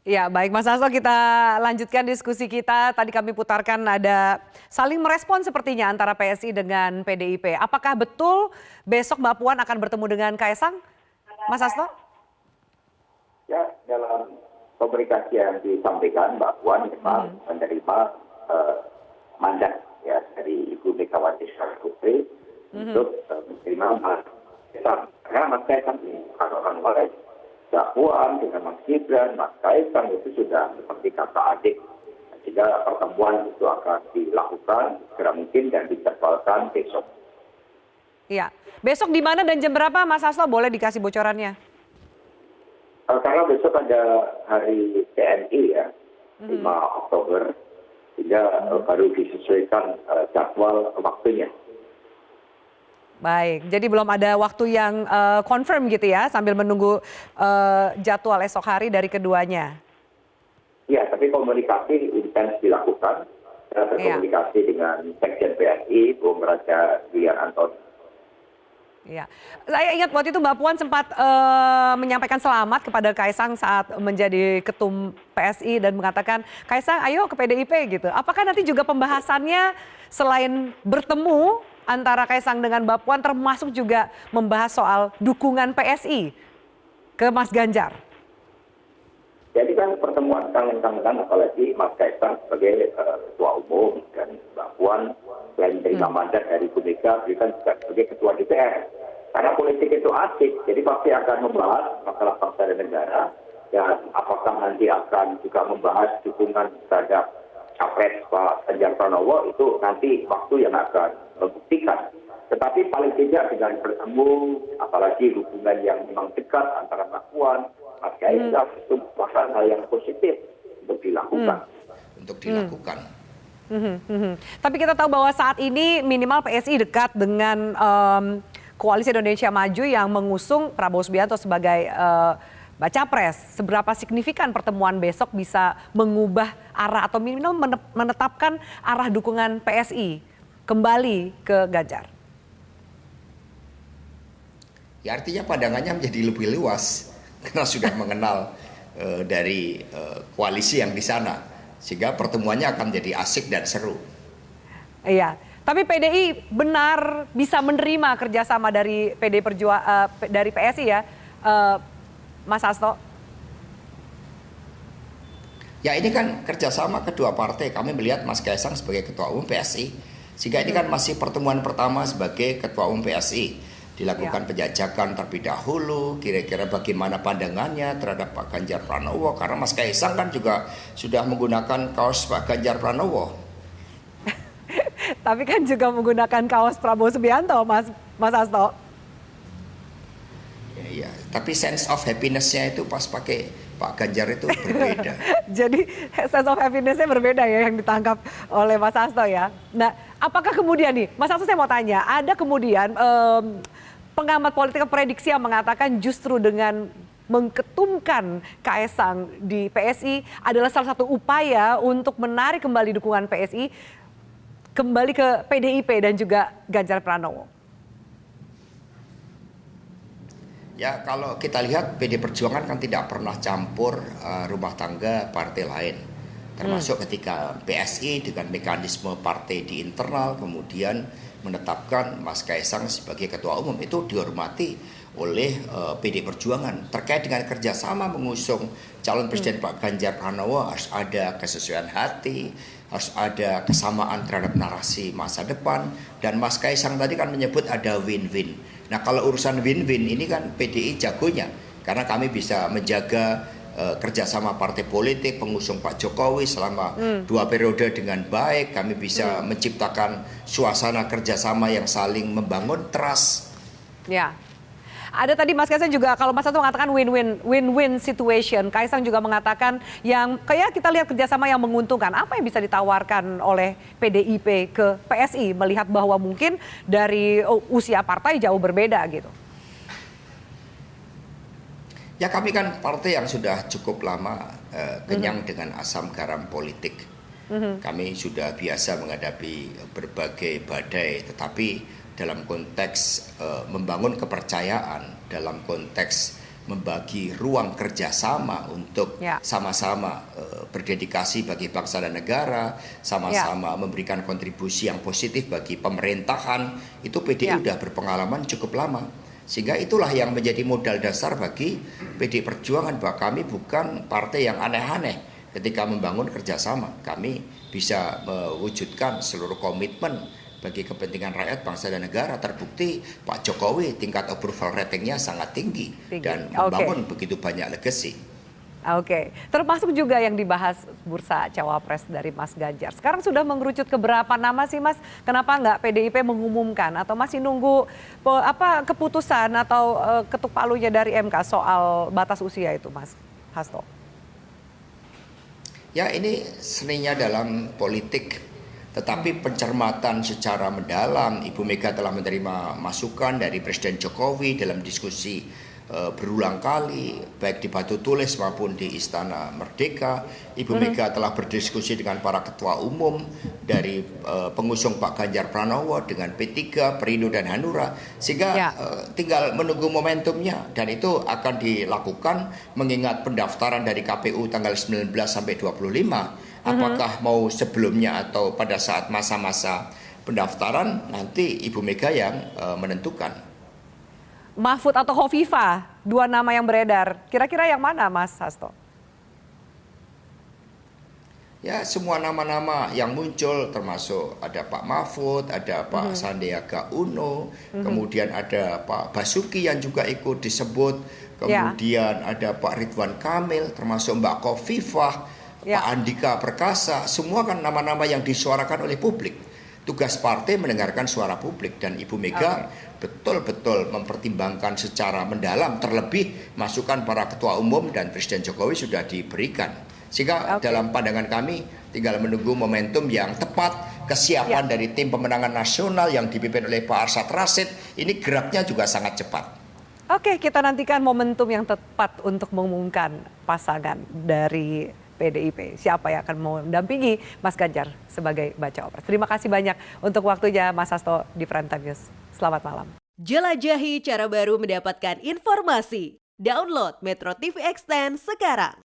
Ya, baik Mas Hasto, kita lanjutkan diskusi kita. Tadi kami putarkan ada saling merespon sepertinya antara PSI dengan PDIP. Apakah betul besok Mbak Puan akan bertemu dengan Kaisang, Mas Hasto? Ya, dalam komunikasi yang disampaikan, Mbak Puan memang menerima mandat ya dari Ibu Megawati Soekarno Putri untuk menerima Mas Kaisang. Karena Mas Kaisang ini bukan orang lain. Mbak Puan dengan Mas Gibran, Mas Kaisang itu sudah seperti kakak adik. Sehingga pertemuan itu akan dilakukan segera mungkin dan dijadwalkan besok. Iya. Besok di mana dan jam berapa Mas Hasto? Boleh dikasih bocorannya? Karena besok ada hari TNI ya, 5 Oktober, sehingga baru disesuaikan jadwal waktunya. Baik, jadi belum ada waktu yang confirm gitu ya, sambil menunggu jadwal esok hari dari keduanya. Ya, tapi komunikasi intens dilakukan. Saya berkomunikasi dengan Sekjen PSI, Bung Raja Dian Anton. Ya, saya ingat waktu itu Mbak Puan sempat menyampaikan selamat kepada Kaisang saat menjadi ketum PSI dan mengatakan, Kaisang ayo ke PDIP gitu. Apakah nanti juga pembahasannya selain bertemu antara Kaisang dengan Mbak Puan termasuk juga membahas soal dukungan PSI ke Mas Ganjar? Jadi kan pertemuan kangen-kangenan apalagi Mas Kaisang sebagai ketua umum dan Mbak Puan selain menerima mandat dari Bu Mega, beliau juga sebagai ketua DPR. Karena politik itu asik, jadi pasti akan membahas masalah bangsa dan negara dan apakah nanti akan juga membahas dukungan terhadap capres Pak Ganjar Pranowo itu nanti waktu yang akan membuktikan. Tetapi paling tidak dengan bertemu, apalagi hubungan yang memang dekat antara Mbak Puan, Mas Kaisang, itu merupakan hal yang positif untuk dilakukan. Tapi kita tahu bahwa saat ini minimal PSI dekat dengan Koalisi Indonesia Maju yang mengusung Prabowo Subianto sebagai baca pres. Seberapa signifikan pertemuan besok bisa mengubah arah atau minimal menetapkan arah dukungan PSI kembali ke Ganjar? Ya artinya pandangannya menjadi lebih luas karena sudah mengenal dari koalisi yang di sana, sehingga pertemuannya akan menjadi asik dan seru. Iya. Tapi PDI benar bisa menerima kerjasama dari dari PSI ya, Mas Hasto? Ya ini kan kerjasama kedua partai. Kami melihat Mas Kaisang sebagai ketua umum PSI, sehingga ini kan masih pertemuan pertama sebagai ketua umum PSI. Dilakukan penjajakan terlebih dahulu, kira-kira bagaimana pandangannya terhadap Pak Ganjar Pranowo. Karena Mas Kaisang kan juga sudah menggunakan kaos Pak Ganjar Pranowo. Tapi kan juga menggunakan kaos Prabowo Subianto, Mas Hasto. Ya, tapi sense of happiness-nya itu pas pakai Pak Ganjar itu berbeda. Jadi sense of happiness-nya berbeda ya yang ditangkap oleh Mas Hasto ya. Nah, apakah kemudian nih, Mas Hasto saya mau tanya, ada kemudian pengamat politik prediksi yang mengatakan justru dengan mengketumkan Kaisang di PSI adalah salah satu upaya untuk menarik kembali dukungan PSI kembali ke PDIP dan juga Ganjar Pranowo. Ya kalau kita lihat PD Perjuangan kan tidak pernah campur rumah tangga partai lain. Termasuk ketika PSI dengan mekanisme partai di internal kemudian menetapkan Mas Kaisang sebagai ketua umum, itu dihormati oleh PD Perjuangan. Terkait dengan kerjasama mengusung calon presiden Pak Ganjar Pranowo harus ada kesesuaian hati, harus ada kesamaan terhadap narasi masa depan. Dan Mas Kaisang tadi kan menyebut ada win-win. Nah kalau urusan win-win ini kan PDI jagonya. Karena kami bisa menjaga kerjasama partai politik pengusung Pak Jokowi selama 2 periode dengan baik. Kami bisa menciptakan suasana kerjasama yang saling membangun trust. Ya. Ada tadi Mas Kaisang juga, kalau Mas Hasto mengatakan win-win situation, Kaisang juga mengatakan yang kayak kita lihat kerjasama yang menguntungkan. Apa yang bisa ditawarkan oleh PDIP ke PSI melihat bahwa mungkin dari usia partai jauh berbeda gitu? Ya kami kan partai yang sudah cukup lama kenyang dengan asam garam politik. Kami sudah biasa menghadapi berbagai badai, tetapi dalam konteks membangun kepercayaan, dalam konteks membagi ruang kerjasama untuk Ya. sama-sama berdedikasi bagi bangsa dan negara, sama-sama memberikan kontribusi yang positif bagi pemerintahan, itu PDI Ya. sudah berpengalaman cukup lama. Sehingga itulah yang menjadi modal dasar bagi PDI Perjuangan, bahwa kami bukan partai yang aneh-aneh ketika membangun kerjasama. Kami bisa mewujudkan seluruh komitmen bagi kepentingan rakyat, bangsa dan negara. Terbukti Pak Jokowi tingkat approval ratingnya sangat tinggi dan membangun begitu banyak legacy. Oke, termasuk juga yang dibahas bursa cawapres dari Mas Ganjar. Sekarang sudah mengerucut ke berapa nama sih Mas? Kenapa nggak PDIP mengumumkan atau masih nunggu keputusan atau ketuk palunya dari MK soal batas usia itu, Mas Hasto? Ya, ini seninya dalam politik. Tetapi pencermatan secara mendalam, Ibu Mega telah menerima masukan dari Presiden Jokowi dalam diskusi berulang kali, baik di Batu Tulis maupun di Istana Merdeka. Ibu Mega telah berdiskusi dengan para ketua umum dari pengusung Pak Ganjar Pranowo dengan P3, Perindo dan Hanura, sehingga tinggal menunggu momentumnya, dan itu akan dilakukan mengingat pendaftaran dari KPU tanggal 19 sampai 25. Apakah mau sebelumnya atau pada saat masa-masa pendaftaran, nanti Ibu Mega yang menentukan. Mahfud atau Khofifah, dua nama yang beredar. Kira-kira yang mana, Mas Hasto? Ya, semua nama-nama yang muncul, termasuk ada Pak Mahfud, ada Pak Sandiaga Uno, kemudian ada Pak Basuki yang juga ikut disebut, kemudian ada Pak Ridwan Kamil, termasuk Mbak Khofifah, Pak Andika Perkasa. Semua kan nama-nama yang disuarakan oleh publik. Tugas partai mendengarkan suara publik, dan Ibu Mega betul-betul mempertimbangkan secara mendalam, terlebih masukan para ketua umum dan Presiden Jokowi sudah diberikan. Sehingga dalam pandangan kami tinggal menunggu momentum yang tepat, kesiapan dari tim pemenangan nasional yang dipimpin oleh Pak Arsyad Rashid, ini geraknya juga sangat cepat. Oke, kita nantikan momentum yang tepat untuk mengumumkan pasangan dari PDIP. Siapa yang akan mendampingi Mas Ganjar sebagai baca pres. Terima kasih banyak untuk waktunya Mas Hasto di Prime Time News. Selamat malam. Jelajahi cara baru mendapatkan informasi. Download Metro TV Extend sekarang.